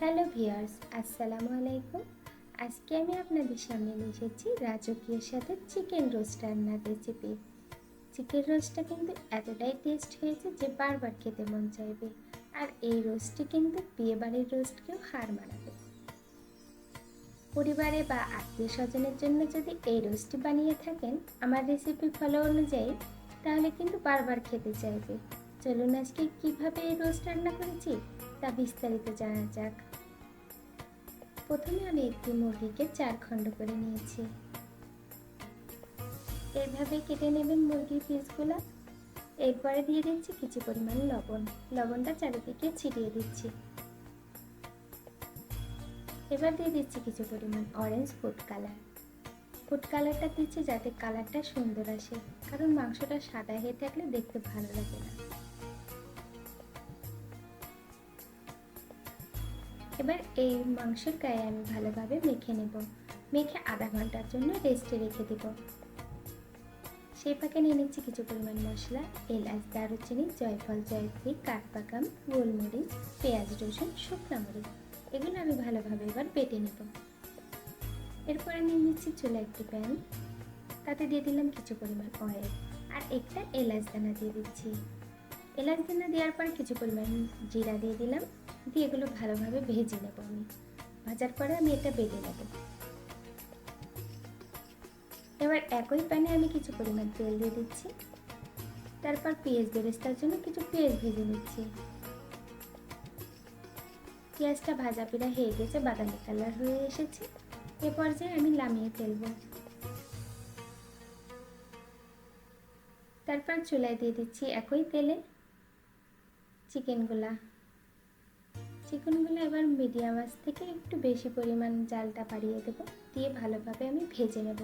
Hello viewers, আসসালামু আলাইকুম। আজকে আমি আপনাদের সামনে নিয়ে এসেছি রাজকীয়ের সাথে চিকেন রোস্ট রান্নার রেসিপি। চিকেন রোস্টটা কিন্তু এতটাই টেস্ট হয়েছে যে বারবার খেতে মন চাইবে। আর এই রোস্টটি কিন্তু বিয়েবাড়ির রোস্টকেও হার মানাবে। পরিবারে বা আত্মীয় স্বজনের জন্য যদি এই রোস্টটি বানিয়ে থাকেন আমার রেসিপি ফলো অনুযায়ী, তাহলে কিন্তু বারবার খেতে চাইবে। চলুন আজকে কীভাবে এই রোস্ট রান্না করেছি তা বিস্তারিত জানা যাক। প্রথমে আমি একটি মুরগিকে 4 খণ্ড করে নিয়েছি। এইভাবে কেটে নেবেন মুরগির পিসগুলো। এরপরে দিয়ে দিচ্ছি কিছু পরিমাণ লবণ। লবণটা চারিদিকে ছিটিয়ে দিচ্ছি। এবার দিয়ে দিচ্ছি কিছু পরিমাণ অরেঞ্জ ফুড কালার। ফুড কালারটা দিচ্ছি যাতে কালারটা সুন্দর আসে, কারণ মাংসটা সাদা হয়ে থাকলে দেখতে ভালো লাগে না। এবার এই মাংসের গায়ে আমি ভালোভাবে মেখে নেব। মেখে আধা ঘন্টার জন্য রেস্টে রেখে দেব। সেই ফাঁকে নিয়ে নিচ্ছি কিছু পরিমাণ মশলা, এলাচ, দারুচিনি, জয়ফল, জয়ত্রী, কাঠবাদাম, গোলমরিচ, পেঁয়াজ, রসুন, শুকনো মরিচ। এগুলো আমি ভালোভাবে এবার বেটে নেব। এরপরে নিয়ে নিচ্ছি চুলা একটি প্যান, তাতে দিয়ে দিলাম কিছু পরিমাণ অয়েল আর একটা এলাচ দানা দিয়ে দিচ্ছি। এলাচ দানা দেওয়ার পর কিছু পরিমাণ জিরা দিয়ে দিলাম, দিয়ে এগুলো ভালোভাবে ভেজে নেব। আমি ভাজার পরে আমি এটা বেটে নেব। এবার একই প্যানে আমি কিছু পরিমাণ তেল দিয়ে দিচ্ছি। তারপর পেঁয়াজ বেরেস্তার জন্য কিছু পেঁয়াজ ভেজে নিচ্ছি। পেঁয়াজটা ভাজা পিড়া হয়ে গেছে, বাদামি কালার হয়ে এসেছে। এ পর্যায়ে আমি নামিয়ে ফেলবো। তারপর চুলায় দিয়ে দিচ্ছি একই তেলে চিকেনগুলো এবার মিডিয়াম আঁচ থেকে একটু বেশি পরিমাণ জালটা বাড়িয়ে দেব, দিয়ে ভালোভাবে আমি ভেজে নেব।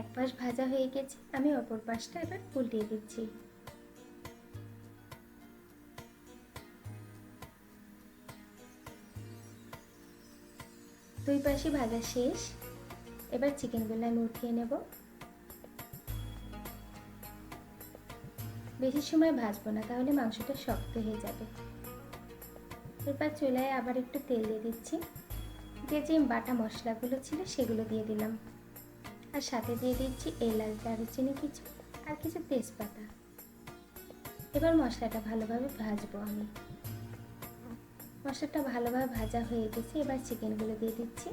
এক পাশ ভাজা হয়ে গেছে, আমি অপর পাশটা এবার উল্টিয়ে দিচ্ছি। দুই পাশে ভাজা শেষ। এবার চিকেনগুলো আমি উঠিয়ে নেব। বেশি সময় ভাজবো না, তাহলে মাংসটা শক্ত হয়ে যাবে। এরপর চুলায় আবার একটু তেল দিয়ে দিচ্ছি। যে বাটা মশলাগুলো ছিল সেগুলো দিয়ে দিলাম, আর সাথে দিয়ে দিচ্ছি এলাচ, দারুচিনি কিছু আর কিছু তেজপাতা। এবার মশলাটা ভালোভাবে ভাজবো আমি। মশলাটা ভালোভাবে ভাজা হয়ে গেছে, এবার চিকেনগুলো দিয়ে দিচ্ছি।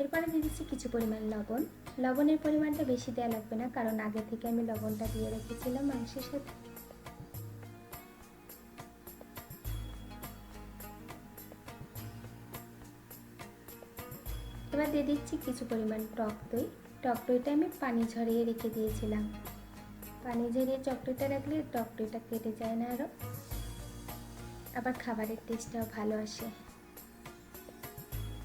এরপরে দিয়ে দিচ্ছি কিছু পরিমাণ লবণ। লবণের পরিমাণটা বেশি দেওয়া লাগবে না, কারণ আগে থেকে আমি লবণটা দিয়ে রেখেছিলাম মাংসের সাথে। এবার দিয়ে দিচ্ছি কিছু পরিমাণ টক দই। টক দইটা আমি পানি ঝরিয়ে রেখে দিয়েছিলাম। পানি ঝরিয়ে টক দইটা রাখলে টক দইটা কেটে যায় না, আবার খাবারের টেস্টটাও ভালো আসে।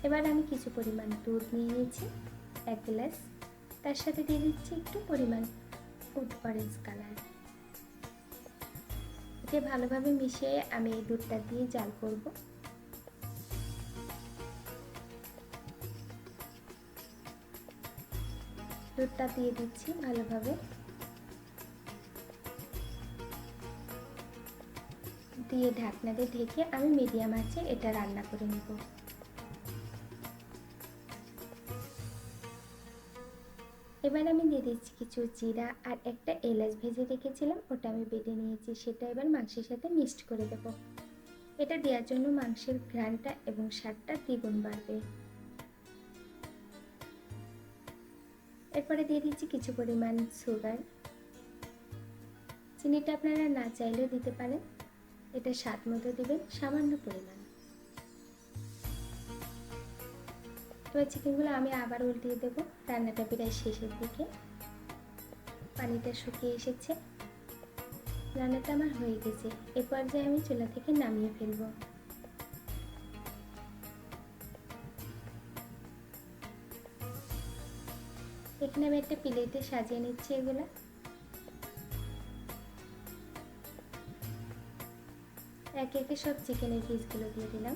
এবার আমি কিছু পরিমাণ দুধ নিয়ে নিয়েছি, 1 গ্লাস। তার সাথে দিয়ে দিচ্ছি একটু পরিমাণ ফুড অরেঞ্জ কালার। এতে ভালোভাবে মিশিয়ে আমি এই দুধটা দিয়ে জাল করব। দুধটা দিয়ে দিচ্ছি ভালোভাবে, দিয়ে ঢাকনা দিয়ে ঢেকে আমি মিডিয়াম আঁচে এটা রান্না করে নেব। এবার আমি দিয়ে দিচ্ছি কিছু জিরা আর একটা এলাচ ভেজে রেখেছিলাম, ওটা আমি বেটে নিয়েছি। সেটা এবার মাংসের সাথে মিক্সড করে দেব। এটা দেওয়ার জন্য মাংসের ঘ্রাণটা এবং স্বাদটা দ্বিগুণ বাড়বে। এরপরে দিয়ে দিচ্ছি কিছু পরিমাণ সুগার। চিনিটা আপনারা না চাইলেও দিতে পারেন, এটা স্বাদ মতো দিবেন, সামান্য পরিমাণ। এবার চিকেনগুলো আমি আবার উল্টিয়ে দেবো। রান্নাটা প্রায় শেষের দিকে, পানিটা শুকিয়ে এসেছে, রান্নাটা আমার হয়ে গেছে। এ পর্যায়ে আমি চুলা থেকে নামিয়ে ফেলবো। এখানে আমি একটা প্লেটে সাজিয়ে নিচ্ছি এগুলা। একে একে সব চিকেনের পিসগুলো দিয়ে দিলাম।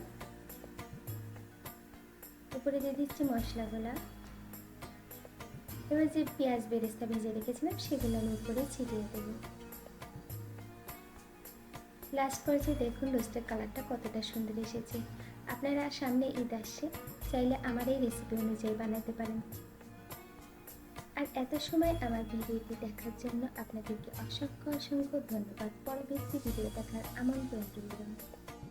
উপরে দিয়ে দিচ্ছি মশলাগুলা। এবার যে পেঁয়াজ বেরেস্তা ভেজে রেখেছিলাম সেগুলো আমি উপরে ছিটিয়ে দেব। লাস্ট পর্যায়ে দেখুন রোস্টের কালারটা কতটা সুন্দর এসেছে। আপনারা সামনে ঈদ আসছে, চাইলে আমার এই রেসিপি অনুযায়ী বানাতে পারেন। আর এত সময় আমার ভিডিওটি দেখার জন্য আপনাদেরকে অসংখ্য অসংখ্য ধন্যবাদ। পরবর্তী ভিডিও দেখার আমন্ত্রণ রইল।